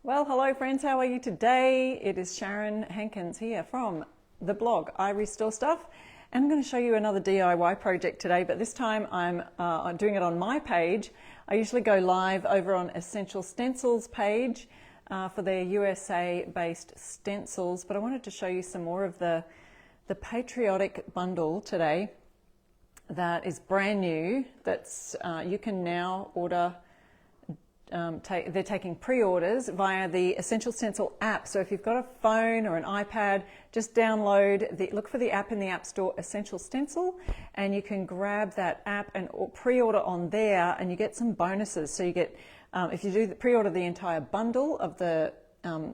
Well, hello friends, how are you today? It is Sharon Hankins here from the blog IRESTORESTUFF, and I'm going to show you another DIY project today, but this time I'm doing it on my page. I usually go live over on Essential Stencils page for their USA-based stencils, but I wanted to show you some more of the Patriotic bundle today that is brand new, that's you can now order. They're taking pre-orders via the Essential Stencil app. So if you've got a phone or an iPad, just download, look for the app in the App Store, Essential Stencil, and you can grab that app and pre-order on there, and you get some bonuses. So you get, if you do pre-order the entire bundle of the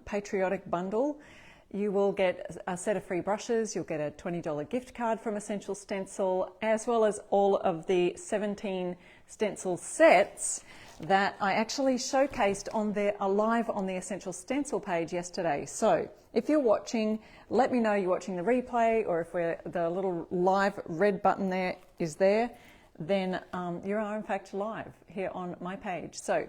Patriotic bundle, you will get a set of free brushes, you'll get a $20 gift card from Essential Stencil, as well as all of the 17 stencil sets that I actually showcased on live on the Essential Stencil page yesterday. So if you're watching, let me know you're watching the replay, or if the little live red button there is there, then you are in fact live here on my page. So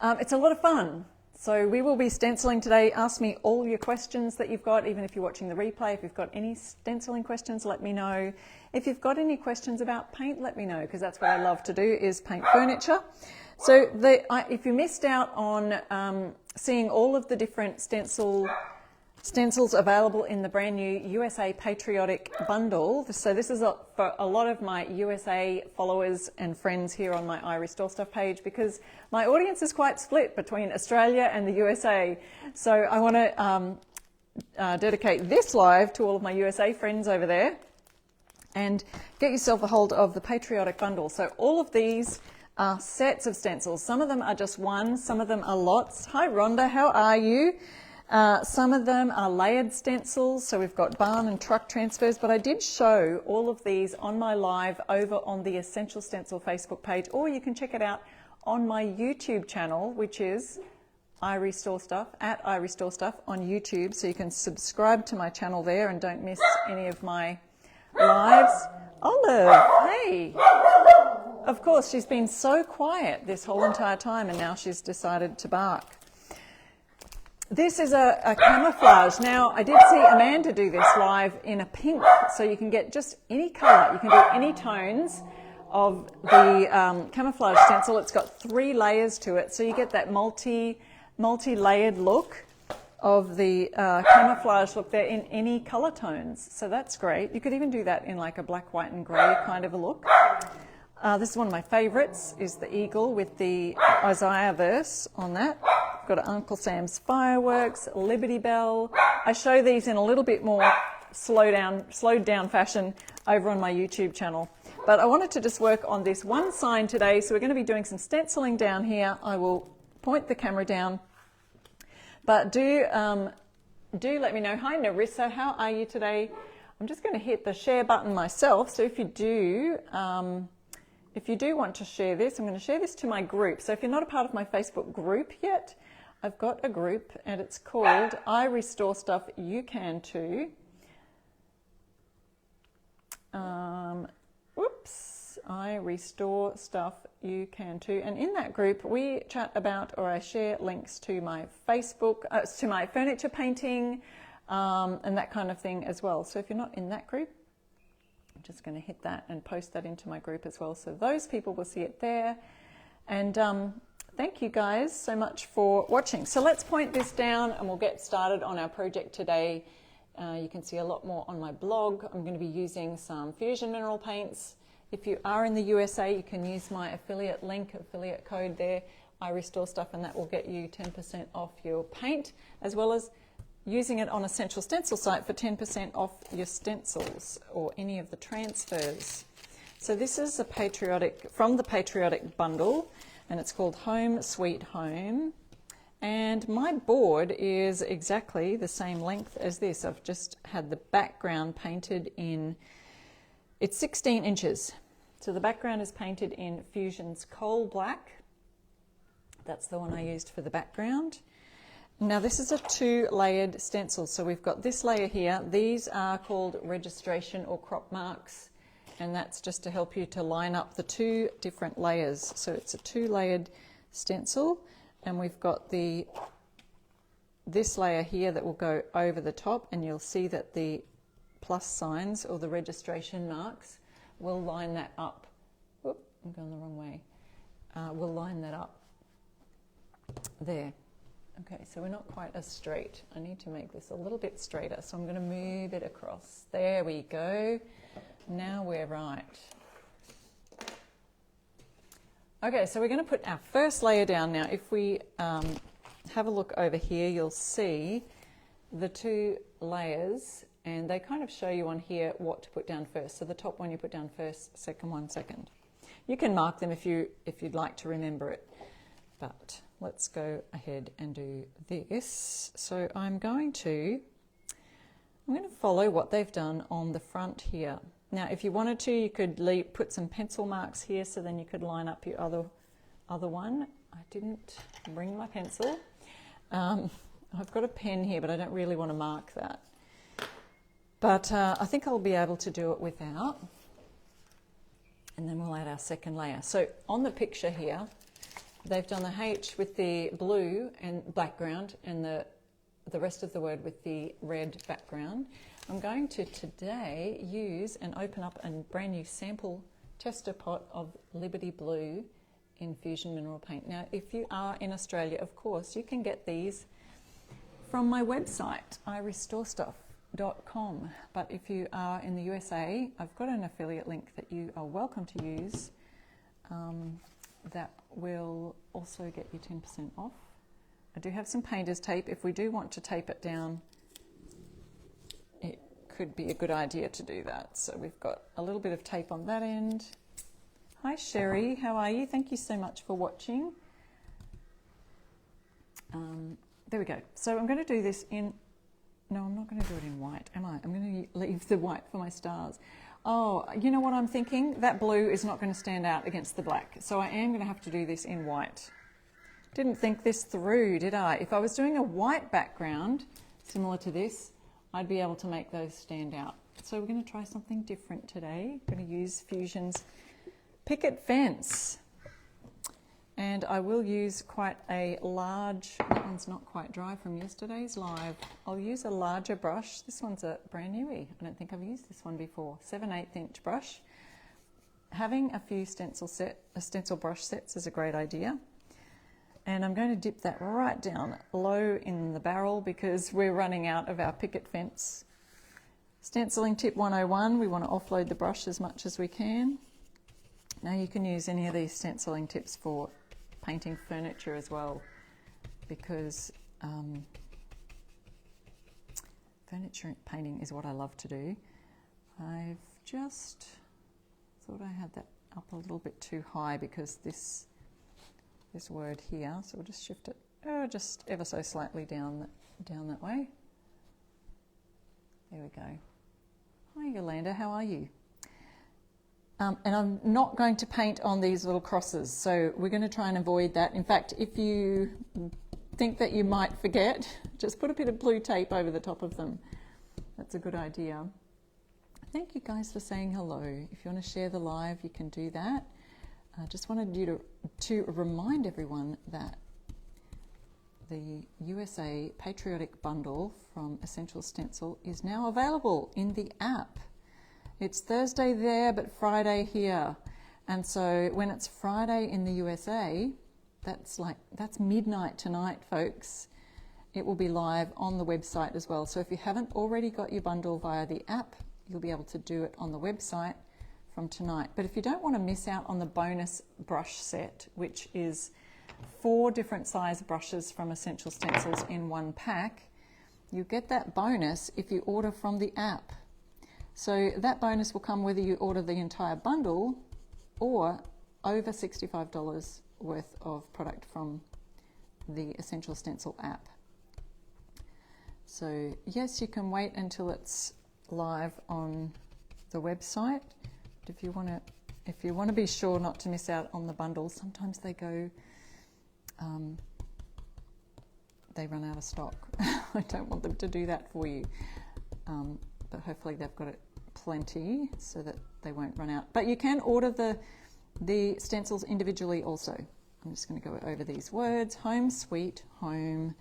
it's a lot of fun. So we will be stenciling today. Ask me all your questions that you've got, even if you're watching the replay. If you've got any stenciling questions, let me know. If you've got any questions about paint, let me know, because that's what I love to do, is paint furniture. So if you missed out on seeing all of the different stencils available in the brand new USA Patriotic bundle. So this is for a lot of my USA followers and friends here on my IRESTORESTUFF page, because my audience is quite split between Australia and the USA. So I want to dedicate this live to all of my USA friends over there, and get yourself a hold of the Patriotic bundle. So all of these are sets of stencils. Some of them are just one, some of them are lots. Hi Rhonda, how are you? Some of them are layered stencils, so we've got barn and truck transfers, but I did show all of these on my live over on the Essential Stencil Facebook page, or you can check it out on my YouTube channel, which is IRESTORESTUFF, at IRESTORESTUFF on YouTube, so you can subscribe to my channel there and don't miss any of my lives. Olive, hey! Of course, she's been so quiet this whole entire time, and now she's decided to bark. This is a camouflage. Now, I did see Amanda do this live in a pink, so you can get just any colour. You can do any tones of the camouflage stencil. It's got 3 layers to it, so you get that multi-layered look of the camouflage look there in any colour tones. So that's great. You could even do that in like a black, white and grey kind of a look. This is one of my favourites, is the eagle with the Isaiah verse on that. Got Uncle Sam's fireworks, Liberty Bell. I show these in a little bit more slowed down fashion over on my YouTube channel. But I wanted to just work on this one sign today, so we're going to be doing some stenciling down here. I will point the camera down. But do let me know. Hi Narissa, how are you today? I'm just going to hit the share button myself, so if you do want to share this, I'm going to share this to my group. So if you're not a part of my Facebook group yet, I've got a group and it's called I Restore Stuff You Can Too. I Restore Stuff You Can Too. And in that group, we chat about, or I share links to my Facebook, to my furniture painting, and that kind of thing as well. So if you're not in that group, I'm just going to hit that and post that into my group as well, so those people will see it there. And thank you guys so much for watching. So let's point this down and we'll get started on our project today. You can see a lot more on my blog. I'm going to be using some fusion mineral paints. If you are in the USA, you can use my affiliate link, affiliate code there, IRESTORESTUFF, and that will get you 10% off your paint, as well as using it on Essential Stencil site for 10% off your stencils or any of the transfers. So this is from the Patriotic bundle, and it's called Home Sweet Home. And my board is exactly the same length as this. I've just had the background painted in, it's 16 inches. So the background is painted in Fusion's Coal Black. That's the one I used for the background. Now this is a 2-layered stencil, so we've got this layer here. These are called registration or crop marks, and that's just to help you to line up the 2 different layers. So it's a 2-layered stencil. and we've got this layer here that will go over the top, and you'll see that the plus signs or the registration marks will line that up. Whoop, I'm going the wrong way. We'll line that up there. Okay, so we're not quite as straight. I need to make this a little bit straighter, so I'm going to move it across. There we go. Now we're right. Okay, so we're going to put our first layer down now. If we have a look over here, you'll see the two layers, and they kind of show you on here what to put down first. So the top one you put down first, second one second. You can mark them if you'd like to remember it, but let's go ahead and do this. So I'm going to follow what they've done on the front here. Now, if you wanted to, you could put some pencil marks here, so then you could line up your other one. I didn't bring my pencil. I've got a pen here, but I don't really want to mark that. But I think I'll be able to do it without. And then we'll add our second layer. So on the picture here, they've done the H with the blue and background, and the rest of the word with the red background. I'm going to today use and open up a brand new sample tester pot of Liberty Blue Infusion Mineral Paint. Now, if you are in Australia, of course, you can get these from my website, IRESTORESTUFF.com. But if you are in the USA, I've got an affiliate link that you are welcome to use. That will also get you 10% off. I do have some painter's tape. If we do want to tape it down, it could be a good idea to do that. So we've got a little bit of tape on that end. Hi Sherry, how are you? Thank you so much for watching. There we go. So I'm going to do this in, no, I'm not going to do it in white, am I? I'm going to leave the white for my stars. Oh, you know what I'm thinking? That blue is not going to stand out against the black. So I am going to have to do this in white. Didn't think this through, did I? If I was doing a white background, similar to this, I'd be able to make those stand out. So we're going to try something different today. We're going to use Fusion's Picket Fence. And I will use quite a large, that one's not quite dry from yesterday's live. I'll use a larger brush. This one's a brand newie. I don't think I've used this one before. 7/8 inch brush. Having a few stencil brush sets is a great idea. And I'm going to dip that right down low in the barrel because we're running out of our picket fence. Stenciling tip 101, we want to offload the brush as much as we can. Now you can use any of these stenciling tips for painting furniture as well, because furniture painting is what I love to do. I've just thought I had that up a little bit too high because this word here, so we'll just shift it just ever so slightly down that way. There we go. Hi Yolanda, how are you? And I'm not going to paint on these little crosses, so we're going to try and avoid that. In fact, if you think that you might forget, just put a bit of blue tape over the top of them. That's a good idea. Thank you guys for saying hello. If you want to share the live, you can do that. I just wanted you to remind everyone that the USA Patriotic bundle from Essential Stencil is now available in the app. It's Thursday there, but Friday here. And so when it's Friday in the USA, that's midnight tonight, folks. It will be live on the website as well. So if you haven't already got your bundle via the app, you'll be able to do it on the website from tonight. But if you don't want to miss out on the bonus brush set, which is 4 different size brushes from Essential Stencils in one pack, you get that bonus if you order from the app. So that bonus will come whether you order the entire bundle or over $65 worth of product from the Essential Stencil app. So yes, you can wait until it's live on the website. But if you want to be sure not to miss out on the bundles, sometimes they go, they run out of stock. I don't want them to do that for you. But hopefully they've got it plenty so that they won't run out. But you can order the stencils individually also. I'm just going to go over these words. Home sweet home.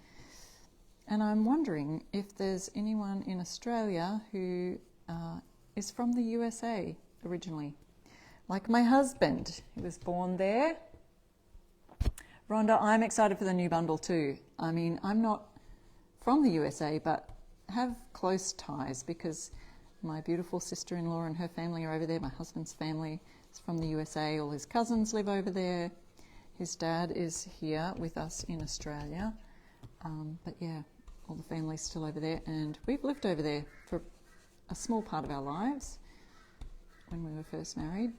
And I'm wondering if there's anyone in Australia who is from the USA originally. Like my husband, he was born there. Rhonda, I'm excited for the new bundle too. I mean, I'm not from the USA, but have close ties because my beautiful sister-in-law and her family are over there. My husband's family is from the USA. All his cousins live over there. His dad is here with us in Australia. But yeah, all the family's still over there. And we've lived over there for a small part of our lives when we were first married.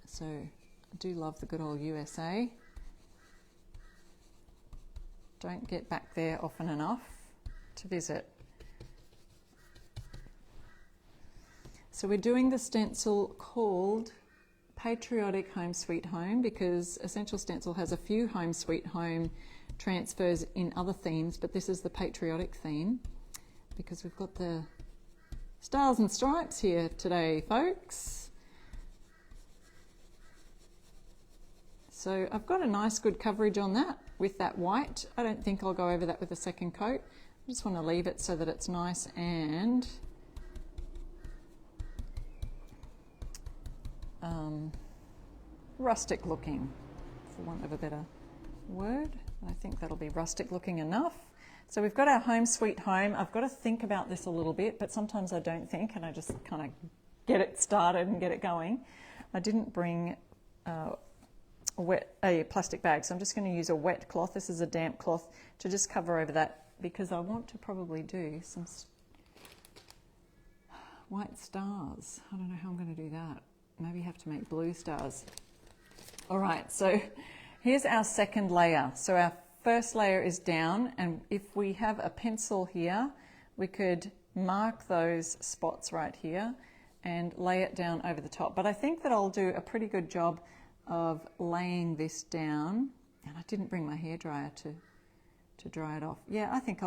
So I do love the good old USA. Don't get back there often enough to visit. So we're doing the stencil called Patriotic Home Sweet Home because Essential Stencil has a few Home Sweet Home transfers in other themes, but this is the Patriotic theme because we've got the stars and stripes here today, folks. So I've got a nice good coverage on that with that white. I don't think I'll go over that with a second coat. I just want to leave it so that it's nice and rustic looking, for want of a better word. I think that'll be rustic looking enough. So we've got our home sweet home. I've got to think about this a little bit, but sometimes I don't think and I just kind of get it started and get it going. I didn't bring a plastic bag, so I'm just going to use a wet cloth. This is a damp cloth to just cover over that because I want to probably do some white stars. I don't know how I'm going to do that. Maybe have to make blue stars. All right, so here's our second layer. So our first layer is down, and if we have a pencil here, we could mark those spots right here and lay it down over the top. But I think that I'll do a pretty good job of laying this down. And I didn't bring my hairdryer to dry it off. Yeah, I think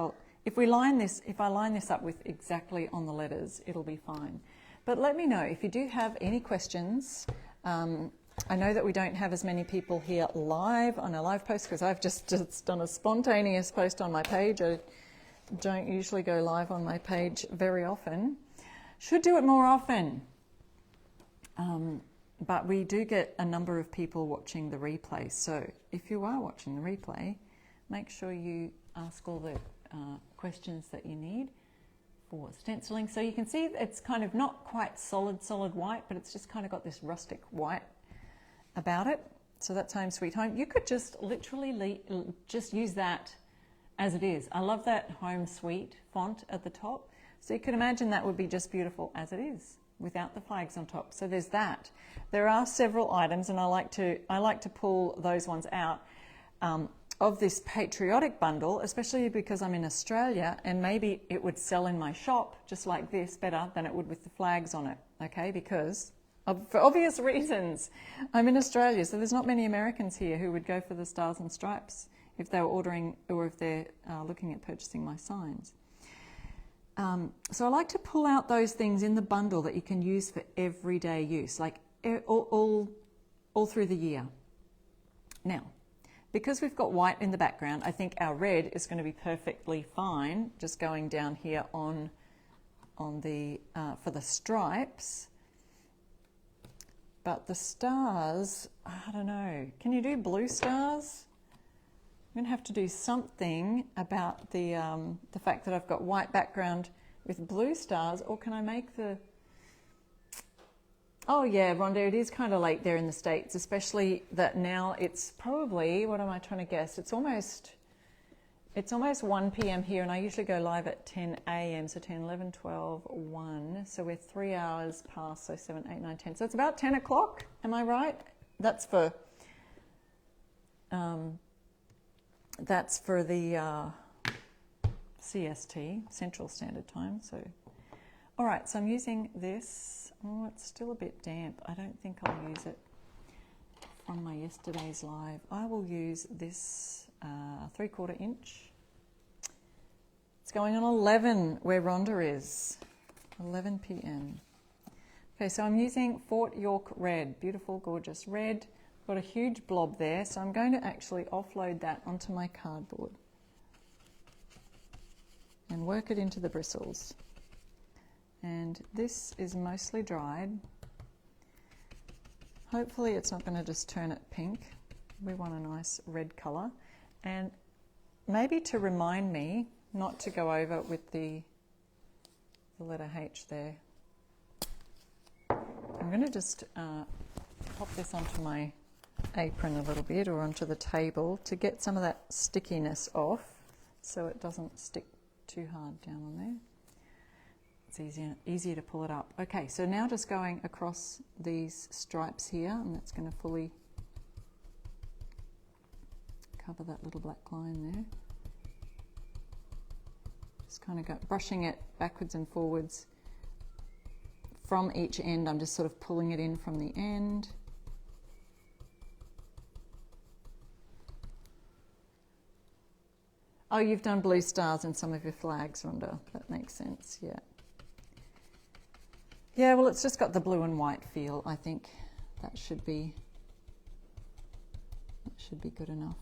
if I line this up with exactly on the letters, it'll be fine. But let me know if you do have any questions. I know that we don't have as many people here live on a live post because I've just done a spontaneous post on my page. I don't usually go live on my page very often. Should do it more often. But we do get a number of people watching the replay. So if you are watching the replay, make sure you ask all the questions that you need for stenciling. So you can see it's kind of not quite solid white, but it's just kind of got this rustic white about it. So that's Home Sweet Home. You could just literally just use that as it is. I love that Home Sweet font at the top. So you can imagine that would be just beautiful as it is without the flags on top. So there's that. There are several items, and I like to pull those ones out of this Patriotic bundle, especially because I'm in Australia, and maybe it would sell in my shop just like this better than it would with the flags on it. Okay, because for obvious reasons, I'm in Australia, so there's not many Americans here who would go for the stars and stripes if they were ordering or if they're looking at purchasing my signs. So I like to pull out those things in the bundle that you can use for everyday use, like all through the year. Now, because we've got white in the background, I think our red is going to be perfectly fine, just going down here on the for the stripes. But the stars, I don't know. Can you do blue stars? I'm going to have to do something about the fact that I've got white background with blue stars, or can I make the... Oh yeah, Rhonda, it is kind of late there in the States, especially that now it's probably, what am I trying to guess? It's almost 1 p.m. here, and I usually go live at 10 a.m. So 10, 11, 12, 1. So we're 3 hours past, so 7, 8, 9, 10. So it's about 10 o'clock, am I right? That's for the CST, Central Standard Time. So, all right, so I'm using this. Oh, it's still a bit damp. I don't think I'll use it from my yesterday's live. I will use this 3/4 inch. It's going on 11 where Rhonda is, 11 p.m. Okay, so I'm using Fort York red, beautiful, gorgeous red. got a huge blob there, so I'm going to actually offload that onto my cardboard and work it into the bristles. And this is mostly dried. Hopefully it's not going to just turn it pink. We want a nice red colour. And maybe to remind me not to go over with the letter H there, I'm going to just pop this onto my apron a little bit, or onto the table, to get some of that stickiness off so it doesn't stick too hard down on there. It's easier to pull it up. Okay, so now just going across these stripes here, and that's going to fully cover that little black line there. Just kind of brushing it backwards and forwards from each end. I'm just sort of pulling it in from the end. Oh, you've done blue stars in some of your flags, Rhonda. That makes sense, yeah. Yeah, well, it's just got the blue and white feel. I think that should be good enough.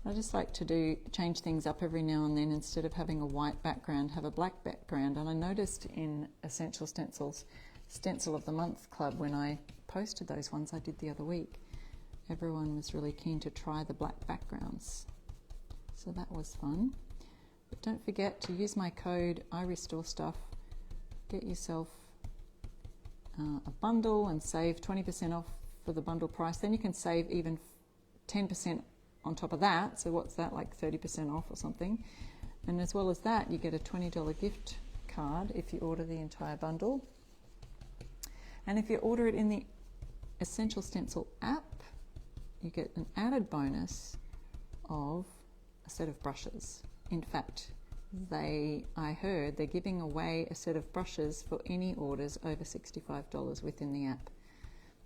I just like to change things up every now and then. Instead of having a white background, have a black background. And I noticed in Essential Stencils, Stencil of the Month Club, when I posted those ones I did the other week, everyone was really keen to try the black backgrounds. So that was fun. But don't forget to use my code IRESTORESTUFF. Get yourself a bundle and save 20% off for the bundle price. Then you can save even 10% on top of that. So what's that, like 30% off or something? And as well as that, you get a $20 gift card if you order the entire bundle. And if you order it in the Essential Stencil app, you get an added bonus of a set of brushes. In fact, I heard they're giving away a set of brushes for any orders over $65 within the app.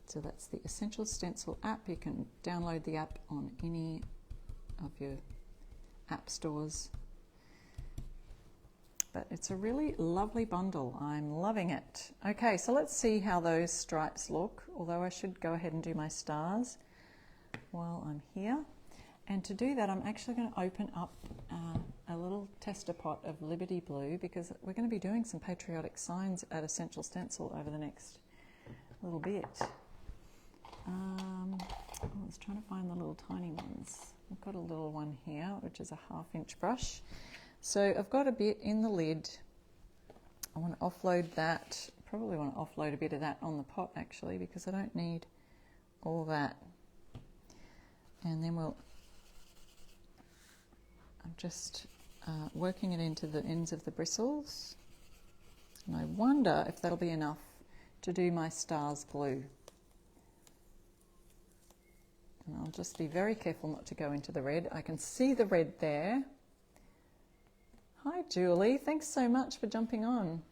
So that's the Essential Stencil app. You can download the app on any of your app stores. But it's a really lovely bundle. I'm loving it. Okay, so let's see how those stripes look, although I should go ahead and do my stars while I'm here. And to do that, I'm actually going to open up a little tester pot of Liberty Blue, because we're going to be doing some patriotic signs at Essential Stencil over the next little bit. I was trying to find the little tiny ones. I've got a little one here, which is a 1/2-inch brush. So I've got a bit in the lid. I want to offload that. Probably want to offload a bit of that on the pot, actually, because I don't need all that. And then I'm just working it into the ends of the bristles. And I wonder if that'll be enough to do my stars blue. And I'll just be very careful not to go into the red. I can see the red there. Hi, Julie. Thanks so much for jumping on.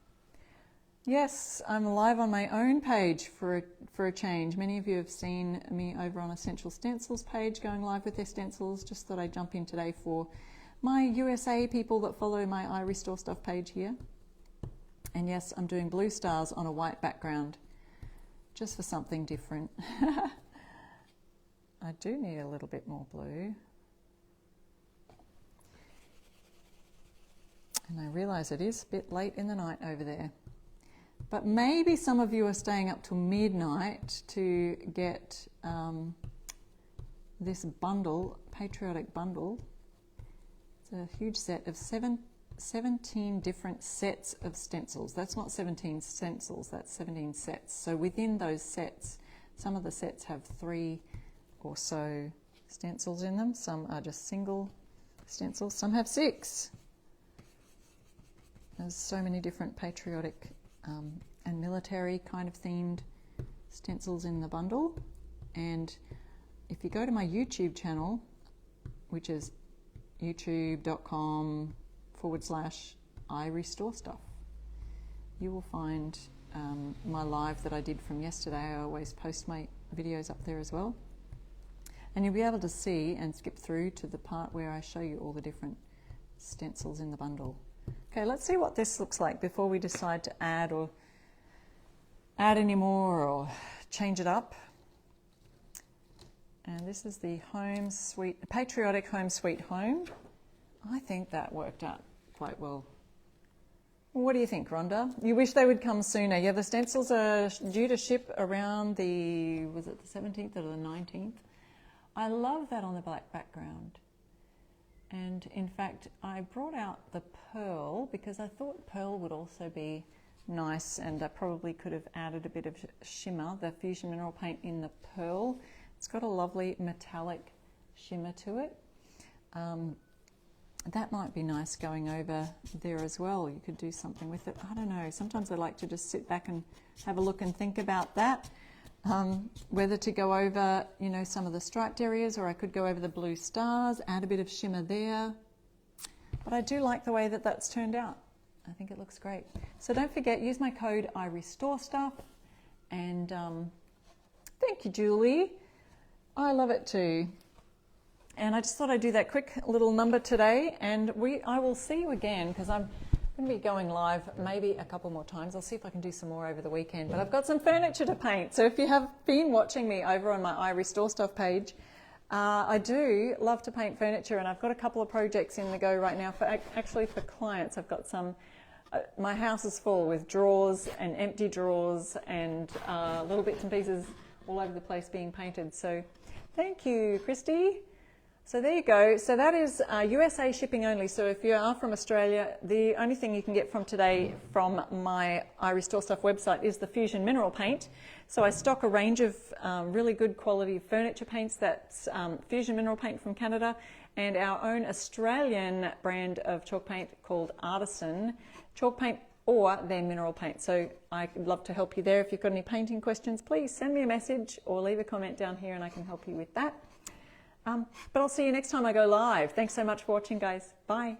Yes, I'm live on my own page for a change. Many of you have seen me over on Essential Stencils page going live with their stencils. Just thought I'd jump in today for my USA people that follow my I Restore Stuff page here. And yes, I'm doing blue stars on a white background, just for something different. I do need a little bit more blue. And I realise it is a bit late in the night over there. But maybe some of you are staying up till midnight to get this bundle, Patriotic bundle. It's a huge set of 17 different sets of stencils. That's not 17 stencils, that's 17 sets. So within those sets, some of the sets have 3 or so stencils in them. Some are just single stencils. Some have 6. There's so many different patriotic and military kind of themed stencils in the bundle. And if you go to my YouTube channel, which is youtube.com/IRestoreStuff, you will find my live that I did from yesterday. I always post my videos up there as well. And you'll be able to see and skip through to the part where I show you all the different stencils in the bundle. Okay, let's see what this looks like before we decide to add any more or change it up. And this is the Home Sweet, Patriotic Home Sweet Home. I think that worked out quite well. What do you think, Rhonda? You wish they would come sooner. Yeah, the stencils are due to ship around the, was it the 17th or the 19th? I love that on the black background. And in fact, I brought out the pearl because I thought pearl would also be nice, and I probably could have added a bit of shimmer, the Fusion Mineral Paint in the pearl. It's got a lovely metallic shimmer to it. That might be nice going over there as well. You could do something with it. I don't know. Sometimes I like to just sit back and have a look and think about that. Whether to go over, you know, some of the striped areas, or I could go over the blue stars, add a bit of shimmer there. But I do like the way that that's turned out. I think it looks great. So don't forget, use my code IRESTORESTUFF. And thank you, Julie. I love it too. And I just thought I'd do that quick little number today, and I will see you again, because I'm going to be going live maybe a couple more times. I'll see if I can do some more over the weekend, but I've got some furniture to paint. So if you have been watching me over on my I Restore Stuff page, I do love to paint furniture, and I've got a couple of projects in the go right now for actually for clients. I've got some, my house is full with drawers and empty drawers and little bits and pieces all over the place being painted. So thank you, Christy. So there you go. So that is USA shipping only. So if you are from Australia, the only thing you can get from today from my I Restore Stuff website is the Fusion Mineral Paint. So I stock a range of really good quality furniture paints. That's Fusion Mineral Paint from Canada, and our own Australian brand of chalk paint called Artisan Chalk Paint, or their mineral paint. So I'd love to help you there. If you've got any painting questions, please send me a message or leave a comment down here and I can help you with that. But I'll see you next time I go live. Thanks so much for watching, guys. Bye.